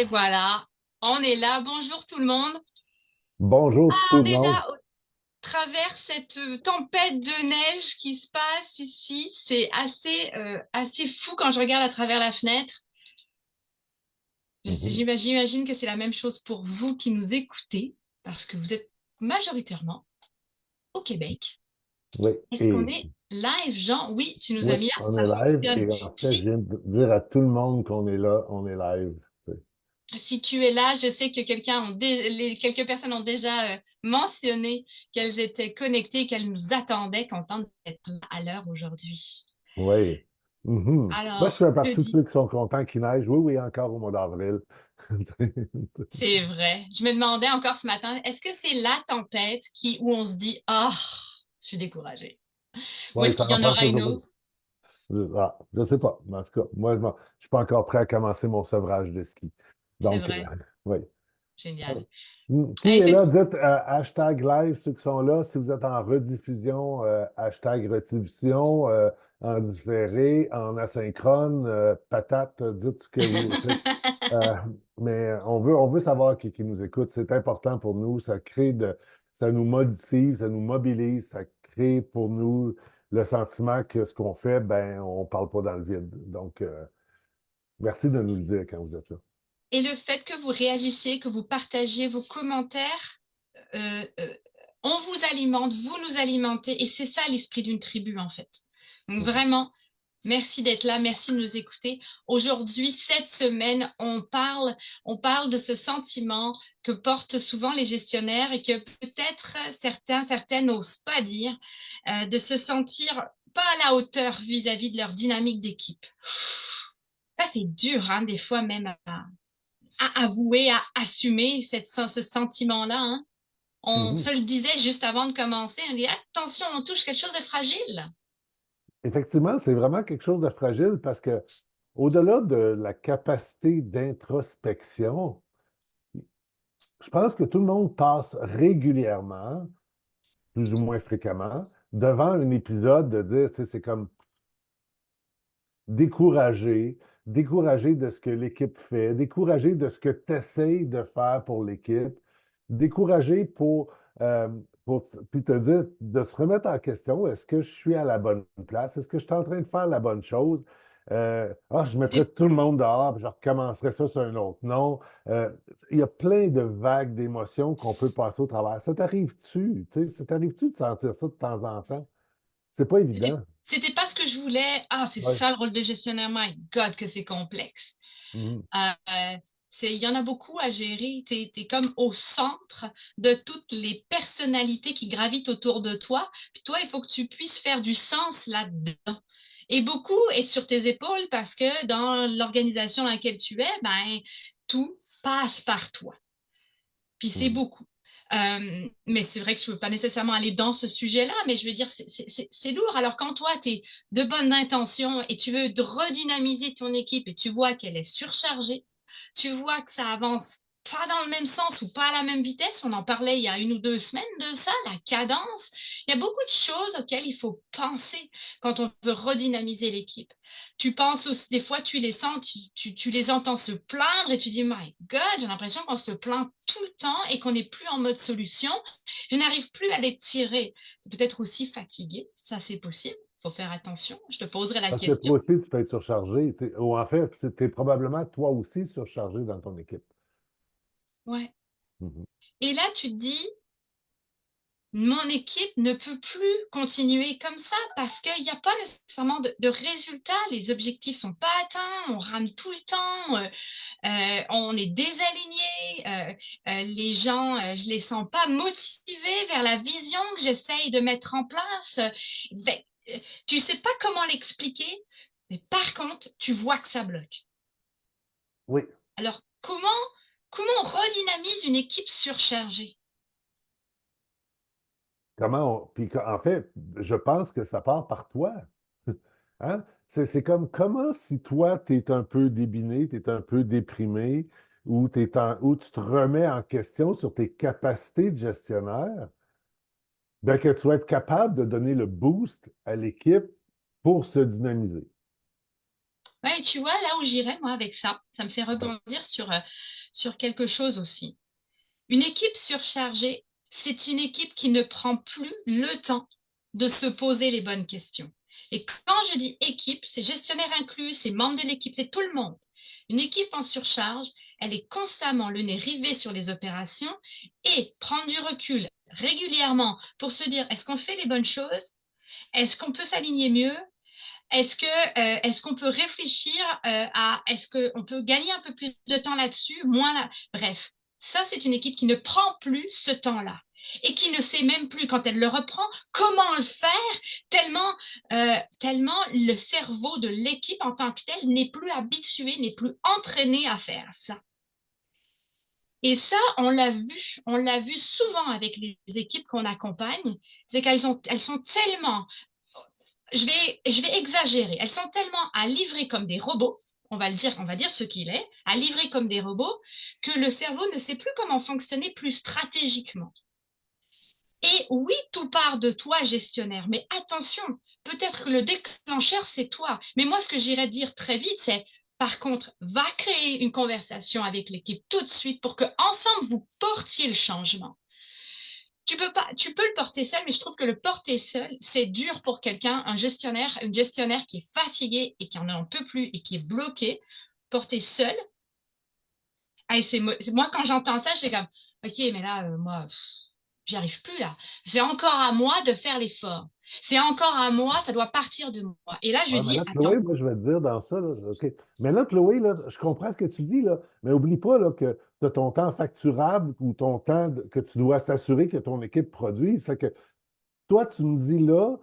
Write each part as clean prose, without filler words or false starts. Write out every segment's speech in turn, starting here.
Et voilà, on est là. Bonjour tout le monde. Bonjour tout On le est monde. là au travers cette tempête de neige qui se passe ici. C'est assez fou quand je regarde à travers la fenêtre. Mhm. J'imagine que c'est la même chose pour vous qui nous écoutez, parce que vous êtes majoritairement au Québec. Oui, Est-ce qu'on est live, Jean? Oui, tu nous oui, as mis là, on ça est live fonctionne. et en fait, je Si viens de dire à tout le monde qu'on est là, on est live. Tu sais. Si tu es là, je sais que quelques personnes ont déjà mentionné qu'elles étaient connectées, qu'elles nous attendaient, contentes d'être là à l'heure aujourd'hui. Oui. Mhm. Moi, je Alors, fais que partie de dit? ceux qui sont contents qu'il neige. Oui, oui, encore au mois d'avril. C'est vrai. Je me demandais encore ce matin, est-ce que c'est la tempête où on se dit, ah, je suis découragée. Ou Oui, est-ce ça qu'il y en en prend aura une toujours. autre? Je sais pas. Mais en tout cas, moi, je ne suis pas encore prêt à commencer mon sevrage de ski. C'est Donc, vrai. oui. Génial. Qui est là? Effectivement. Dites hashtag live, ceux qui sont là. Si vous êtes en rediffusion, hashtag rediffusion, en différé, en asynchrone, patate, dites ce que vous faites. Euh, mais on veut savoir qui nous écoute. C'est important pour nous. Ça nous motive, ça nous mobilise, ça crée pour nous le sentiment que ce qu'on fait, ben, on ne parle pas dans le vide. Donc, merci de nous le dire quand vous êtes là. Et le fait que vous réagissiez, que vous partagiez vos commentaires, euh, euh, on vous alimente, vous nous alimentez, et c'est ça l'esprit d'une tribu en fait. Donc Mhm. vraiment, merci d'être là, merci de nous écouter. Aujourd'hui, cette semaine, on parle de ce sentiment que portent souvent les gestionnaires et que peut-être certaines n'osent pas dire, de se sentir pas à la hauteur vis-à-vis de leur dynamique d'équipe. Ça, c'est dur, hein, des fois même à avouer, à assumer ce sentiment-là, hein. On Mhm. se le disait juste avant de commencer, on dit attention, on touche quelque chose de fragile. Effectivement, c'est vraiment quelque chose de fragile parce que au-delà de la capacité d'introspection, je pense que tout le monde passe régulièrement, plus ou moins fréquemment, devant un épisode de dire, tu sais, c'est comme découragé, découragé de ce que l'équipe fait, découragé de ce que tu essayes de faire pour l'équipe, découragé euh, puis te dire, de se remettre en question, est-ce que je suis à la bonne place? Est-ce que je suis en train de faire la bonne chose? Je mettrais C'est tout le monde dehors, puis je recommencerais ça sur un autre. Non. Euh, il y a plein de vagues d'émotions qu'on peut passer au travers. Ça t'arrive-tu? Tu sais, ça t'arrive-tu de sentir ça de temps en temps? C'est pas C'était évident. c'était pas ce que je voulais. Ah, c'est Ouais. ça le rôle de gestionnaire. My God, que c'est complexe. Mhm. Euh, il y en a beaucoup à gérer. Tu es comme au centre de toutes les personnalités qui gravitent autour de toi. Puis toi, il faut que tu puisses faire du sens là-dedans. Et beaucoup est sur tes épaules parce que dans l'organisation dans laquelle tu es, ben, tout passe par toi. Puis c'est Mhm. beaucoup. Mais c'est vrai que je ne veux pas nécessairement aller dans ce sujet-là, mais je veux dire, c'est lourd. Alors quand toi, tu es de bonnes intentions et tu veux redynamiser ton équipe et tu vois qu'elle est surchargée, tu vois que ça avance pas dans le même sens ou pas à la même vitesse, on en parlait il y a 1 ou 2 semaines de ça, la cadence, il y a beaucoup de choses auxquelles il faut penser quand on veut redynamiser l'équipe. Tu penses aussi, des fois, tu les sens, tu les entends se plaindre et tu dis, My God, j'ai l'impression qu'on se plaint tout le temps et qu'on n'est plus en mode solution. Je n'arrive plus à les tirer. Peut-être aussi fatigué, ça c'est possible. Il faut faire attention. Je te poserai la Parce que question. toi aussi, tu peux être surchargé. Ou en fait, tu es probablement toi aussi surchargé dans ton équipe. Ouais. Mhm. Et là, tu te dis, mon équipe ne peut plus continuer comme ça parce qu'il n'y a pas nécessairement de résultats. Les objectifs ne sont pas atteints, on rame tout le temps, on est désaligné, les gens, je les sens pas motivés vers la vision que j'essaye de mettre en place. Ben, tu sais pas comment l'expliquer, mais par contre, tu vois que ça bloque. Oui. Alors, comment on redynamise une équipe surchargée? Puis en fait, je pense que ça part par toi. Hein? C'est comme comment si toi, tu es un peu débiné, tu es un peu déprimé, ou tu te remets en question sur tes capacités de gestionnaire, ben que tu vas être capable de donner le boost à l'équipe pour se dynamiser. Ouais, tu vois, là où j'irais, moi, avec ça me fait Ouais. rebondir sur quelque chose aussi. Une équipe surchargée, c'est une équipe qui ne prend plus le temps de se poser les bonnes questions. Et quand je dis équipe, c'est gestionnaire inclus, c'est membre de l'équipe, c'est tout le monde. Une équipe en surcharge, elle est constamment le nez rivé sur les opérations et prendre du recul régulièrement pour se dire, est-ce qu'on fait les bonnes choses? Est-ce qu'on peut s'aligner mieux? Est-ce qu'on peut réfléchir à est-ce qu'on peut gagner un peu plus de temps là-dessus, moins là. Bref, ça, c'est une équipe qui ne prend plus ce temps-là et qui ne sait même plus quand elle le reprend comment le faire, tellement le cerveau de l'équipe en tant que tel n'est plus habitué, n'est plus entraîné à faire ça. Et ça, on l'a vu souvent avec les équipes qu'on accompagne, c'est elles sont tellement je vais exagérer. Elles sont tellement à livrer comme des robots, on va dire ce qu'il est, à livrer comme des robots, que le cerveau ne sait plus comment fonctionner plus stratégiquement. Et oui, tout part de toi, gestionnaire, mais attention, peut-être que le déclencheur, c'est toi. Mais moi, ce que j'irais dire très vite, c'est, par contre, va créer une conversation avec l'équipe tout de suite pour que ensemble vous portiez le changement. Tu peux le porter seul, mais je trouve que le porter seul, c'est dur pour quelqu'un, une gestionnaire qui est fatigué et qui en peut plus et qui est bloqué. Porter seul, ah, moi, quand j'entends ça, je suis comme, OK, mais là, moi, j'y arrive plus là. C'est encore à moi de faire l'effort. C'est encore à moi, ça doit partir de moi. Et là, je Ouais, mais dis, là, Chloé, attends, moi, je vais te dire dans ça, là, OK. Mais là, Chloé, là, je comprends ce que tu dis, là, mais oublie pas là, que tu as ton temps facturable ou ton temps que tu dois s'assurer que ton équipe produise. Fait que toi, tu me dis là,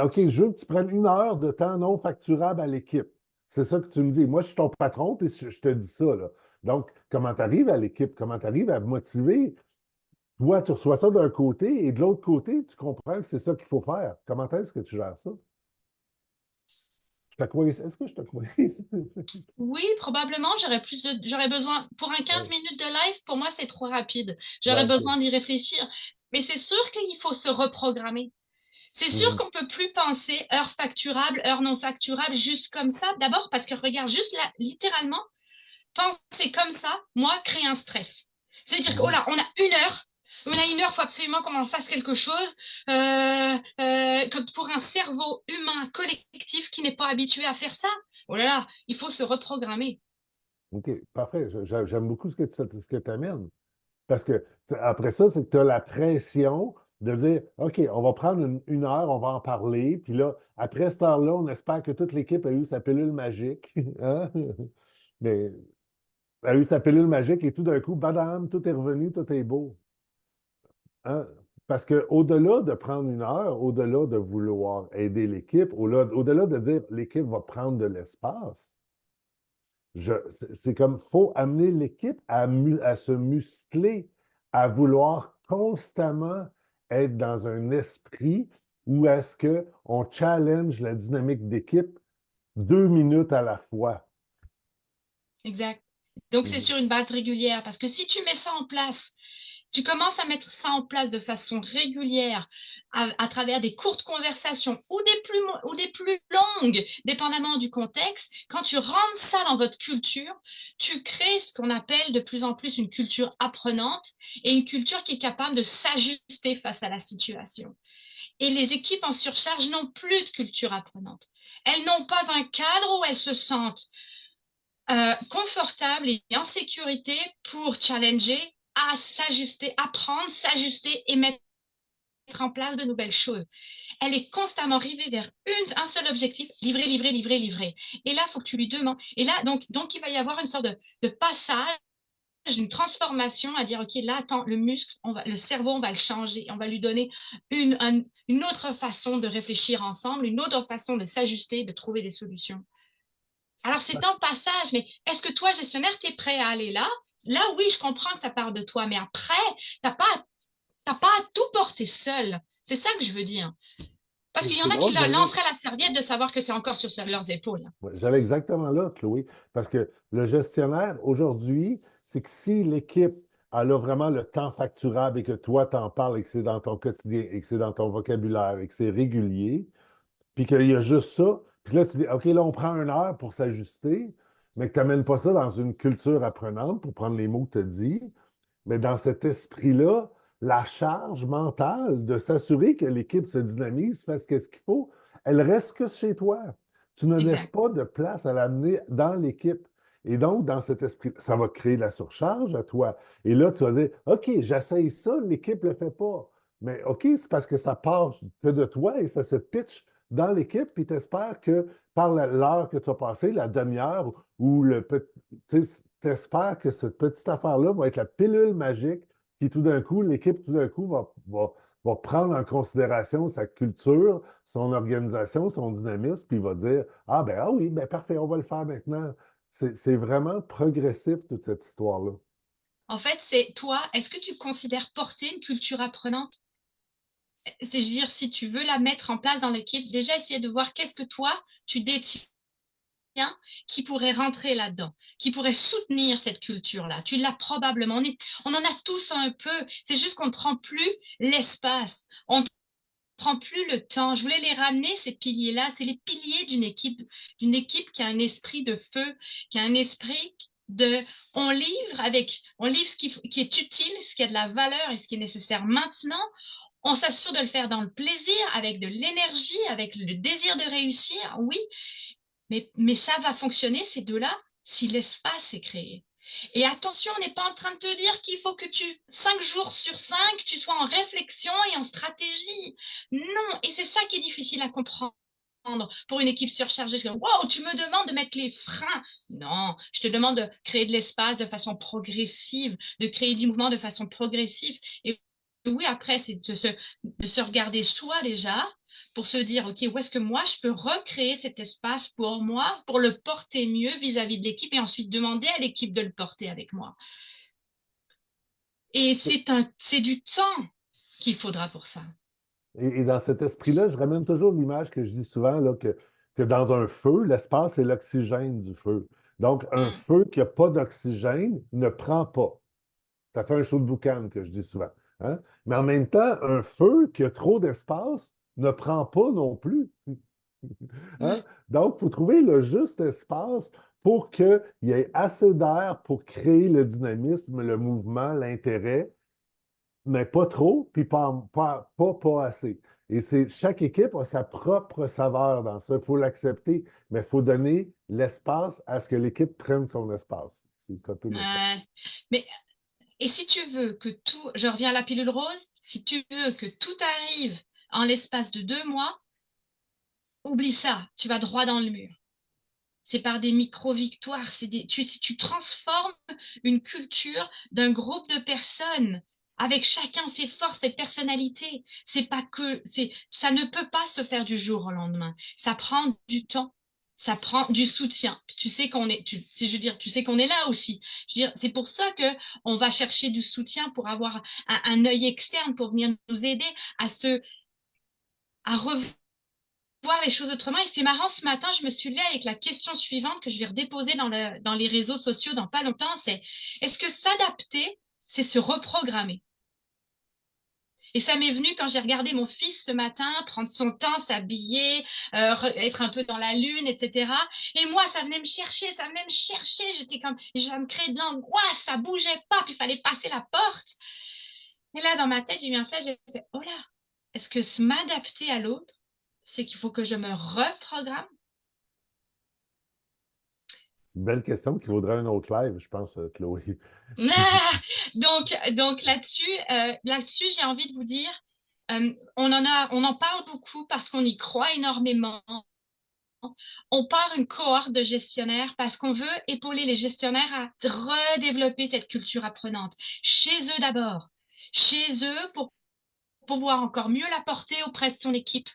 OK, je veux que tu prennes 1 heure de temps non facturable à l'équipe. C'est ça que tu me dis. Moi, je suis ton patron, puis je te dis ça, là. Donc, comment tu arrives à l'équipe? Comment tu arrives à motiver? Toi, tu reçois ça d'un côté et de l'autre côté, tu comprends que c'est ça qu'il faut faire. Comment est-ce que tu gères ça? Je te crois. Est-ce que je te crois? oui, probablement, j'aurais besoin, pour un 15 Ouais. minutes de live, pour moi, c'est trop rapide. Ouais, J'aurais OK. besoin d'y réfléchir. Mais c'est sûr qu'il faut se reprogrammer. C'est sûr Mhm. qu'on peut plus penser heure facturable, heure non facturable, juste comme ça. D'abord parce que regarde, juste là, littéralement, penser comme ça, moi, crée un stress. C'est-à-dire que, oh Mhm. là, on a 1 heure, il faut absolument qu'on en fasse quelque chose. Comme pour un cerveau humain collectif qui n'est pas habitué à faire ça, oh là là, il faut se reprogrammer. OK, parfait. J'aime beaucoup ce que tu amènes. Parce que après ça, c'est que tu as la pression de dire OK, on va prendre 1 heure, on va en parler. Puis là, après cette heure-là, on espère que toute l'équipe a eu sa pilule magique. Hein? Mais a eu sa pilule magique et tout d'un coup, badam, tout est revenu, tout est beau. Hein? Parce qu'au-delà de prendre 1 heure, au-delà de vouloir aider l'équipe, au-delà de dire l'équipe va prendre de l'espace, c'est comme, faut amener l'équipe à se muscler, à vouloir constamment être dans un esprit où est-ce qu'on challenge la dynamique d'équipe 2 minutes à la fois. Exact. Donc, c'est Mhm. sur une base régulière. Parce que si tu mets ça en place, tu commences à mettre ça en place de façon régulière à travers des courtes conversations ou des plus longues, dépendamment du contexte. Quand tu rentres ça dans votre culture, tu crées ce qu'on appelle de plus en plus une culture apprenante et une culture qui est capable de s'ajuster face à la situation. Et les équipes en surcharge n'ont plus de culture apprenante. Elles n'ont pas un cadre où elles se sentent confortable et en sécurité pour challenger, à s'ajuster, apprendre, s'ajuster et mettre en place de nouvelles choses. Elle est constamment rivée vers un seul objectif, livrer, livrer, livrer, livrer. Et là, il faut que tu lui demandes. Et là, donc, il va y avoir une sorte de passage, une transformation à dire, OK, là, attends, le muscle, le cerveau, on va le changer. On va lui donner une autre façon de réfléchir ensemble, une autre façon de s'ajuster, de trouver des solutions. Alors, c'est un passage, mais est-ce que toi, gestionnaire, tu es prêt à aller là? Là, oui, je comprends que ça part de toi, mais après, t'as pas à tout porter seul. C'est ça que je veux dire. Parce qu'il y en C'est a qui drôle, lanceraient la serviette de savoir que c'est encore sur leurs épaules. ouais, j'allais exactement là, Chloé, parce que le gestionnaire, aujourd'hui, c'est que si l'équipe elle a vraiment le temps facturable et que toi, t'en parles et que c'est dans ton quotidien et que c'est dans ton vocabulaire et que c'est régulier, puis qu'il y a juste ça, Puis là, tu dis, OK, là, on prend 1 heure pour s'ajuster, mais que tu n'amènes pas ça dans une culture apprenante, pour prendre les mots que tu as dit, mais dans cet esprit-là, la charge mentale de s'assurer que l'équipe se dynamise, fasse ce qu'il faut, elle reste que chez toi. Tu ne laisses Exact. pas de place à l'amener dans l'équipe. Et donc, dans cet esprit, ça va créer de la surcharge à toi. Et là, tu vas dire, OK, j'essaye ça, l'équipe ne le fait pas. Mais OK, c'est parce que ça part que de toi et ça se pitch dans l'équipe, puis tu espères que par l'heure que tu as passée, la demi-heure ou le petit, tu espères que cette petite affaire-là va être la pilule magique qui, tout d'un coup, l'équipe, tout d'un coup, va prendre en considération sa culture, son organisation, son dynamisme, puis va dire, ah ben ah oui, ben parfait, on va le faire maintenant. C'est vraiment progressif, toute cette histoire-là. En fait, c'est toi, est-ce que tu considères porter une culture apprenante? C'est-à-dire, si tu veux la mettre en place dans l'équipe, déjà essayer de voir qu'est-ce que toi, tu détiens qui pourrait rentrer là-dedans, qui pourrait soutenir cette culture-là. Tu l'as probablement. On en a tous un peu. C'est juste qu'on ne prend plus l'espace. On ne prend plus le temps. Je voulais les ramener, ces piliers-là. C'est les piliers d'une équipe qui a un esprit de feu, qui a un esprit de on livre qui est utile, ce qui a de la valeur et ce qui est nécessaire maintenant. On s'assure de le faire dans le plaisir, avec de l'énergie, avec le désir de réussir, oui, mais ça va fonctionner, ces deux-là, si l'espace est créé. Et attention, on n'est pas en train de te dire qu'il faut que 5 jours sur 5, tu sois en réflexion et en stratégie. Non, et c'est ça qui est difficile à comprendre pour une équipe surchargée. Wow, tu me demandes de mettre les freins. Non, je te demande de créer de l'espace de façon progressive, de créer du mouvement de façon progressive. Et oui, après, c'est de se regarder soi déjà, pour se dire, OK, où est-ce que moi, je peux recréer cet espace pour moi, pour le porter mieux vis-à-vis de l'équipe et ensuite demander à l'équipe de le porter avec moi. Et c'est du temps qu'il faudra pour ça. Et dans cet esprit-là, je ramène toujours l'image que je dis souvent, là, que dans un feu, l'espace, c'est l'oxygène du feu. Donc, un Mm. feu qui n'a pas d'oxygène ne prend pas. Ça fait un show de boucan que je dis souvent. Hein? Mais en même temps, un feu qui a trop d'espace ne prend pas non plus. Hein? Ouais. Donc, il faut trouver le juste espace pour qu'il y ait assez d'air pour créer le dynamisme, le mouvement, l'intérêt, mais pas trop, puis pas assez. Et chaque équipe a sa propre saveur dans ça. Il faut l'accepter, mais il faut donner l'espace à ce que l'équipe prenne son espace. C'est un peu notre. Mais et si tu veux que tout, je reviens à la pilule rose, si tu veux que tout arrive en l'espace de 2 mois, oublie ça, tu vas droit dans le mur. C'est par des micro-victoires, tu transformes une culture d'un groupe de personnes avec chacun ses forces, ses personnalités. C'est pas que, ça ne peut pas se faire du jour au lendemain. Ça prend du temps. Ça prend du soutien. Puis tu sais qu'on est, je veux dire, tu sais qu'on est là aussi. Je veux dire, c'est pour ça que on va chercher du soutien pour avoir un œil externe pour venir nous aider à revoir les choses autrement. Et c'est marrant, ce matin, je me suis levée avec la question suivante que je vais redéposer dans les réseaux sociaux dans pas longtemps, c'est est-ce que s'adapter, c'est se reprogrammer? Et ça m'est venu quand j'ai regardé mon fils ce matin prendre son temps, s'habiller, être un peu dans la lune, etc. Et moi, ça venait me chercher, ça venait me chercher. J'étais comme, ça me créait de l'angoisse, ça bougeait pas, puis il fallait passer la porte. Et là, dans ma tête, j'ai eu un flash, j'ai fait, oh là, est-ce que m'adapter à l'autre, c'est qu'il faut que je me reprogramme? Une belle question qui vaudrait un autre live, je pense, Chloé. Ah, donc là-dessus, j'ai envie de vous dire, on en parle beaucoup parce qu'on y croit énormément. On part une cohorte de gestionnaires parce qu'on veut épauler les gestionnaires à redévelopper cette culture apprenante chez eux d'abord, chez eux pour pouvoir encore mieux la porter auprès de son équipe.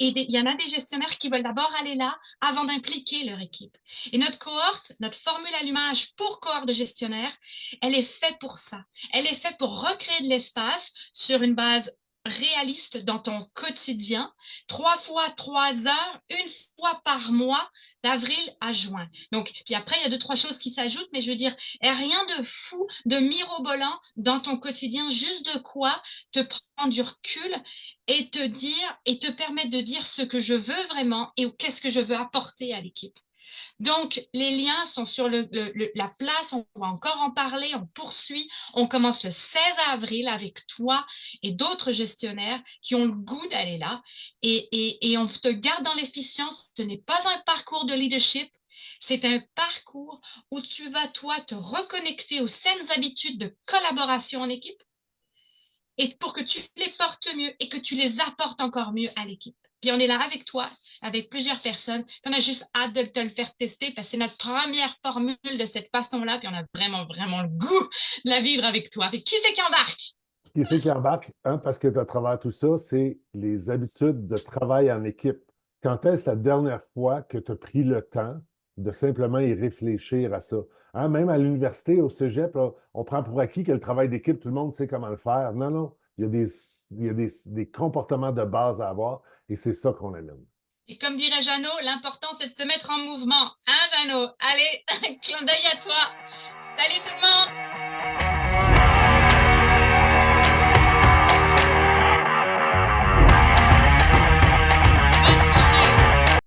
Et il y en a des gestionnaires qui veulent d'abord aller là avant d'impliquer leur équipe. Et notre cohorte, notre formule allumage pour cohorte de gestionnaires, elle est faite pour ça. Elle est faite pour recréer de l'espace sur une base réaliste dans ton quotidien, 3 fois 3 heures, une fois par mois, d'avril à juin. Donc, puis après, il y a 2, 3 choses qui s'ajoutent, mais je veux dire, et rien de fou, de mirobolant dans ton quotidien, juste de quoi te prendre du recul et te dire, et te permettre de dire ce que je veux vraiment et qu'est-ce que je veux apporter à l'équipe. Donc, les liens sont sur la place, on va encore en parler, on poursuit. On commence le 16 avril avec toi et d'autres gestionnaires qui ont le goût d'aller là. Et on te garde dans l'efficience. Ce n'est pas un parcours de leadership, c'est un parcours où tu vas, toi, te reconnecter aux saines habitudes de collaboration en équipe et pour que tu les portes mieux et que tu les apportes encore mieux à l'équipe. Puis on est là avec toi, avec plusieurs personnes. Puis on a juste hâte de te le faire tester parce que c'est notre première formule de cette façon-là. Puis on a vraiment, vraiment le goût de la vivre avec toi. Puis qui c'est qui embarque? Qui c'est qui embarque? Un, parce que à travers tout ça, c'est les habitudes de travail en équipe. Quand est-ce la dernière fois que tu as pris le temps de simplement y réfléchir à ça? Hein, même à l'université, au cégep, là, on prend pour acquis que le travail d'équipe, tout le monde sait comment le faire. Non, non. Il y a des comportements de base à avoir et c'est ça qu'on amène. Et comme dirait Jeannot, l'important c'est de se mettre en mouvement. Hein, Jeannot? Allez, clin d'œil à toi. Salut tout le monde!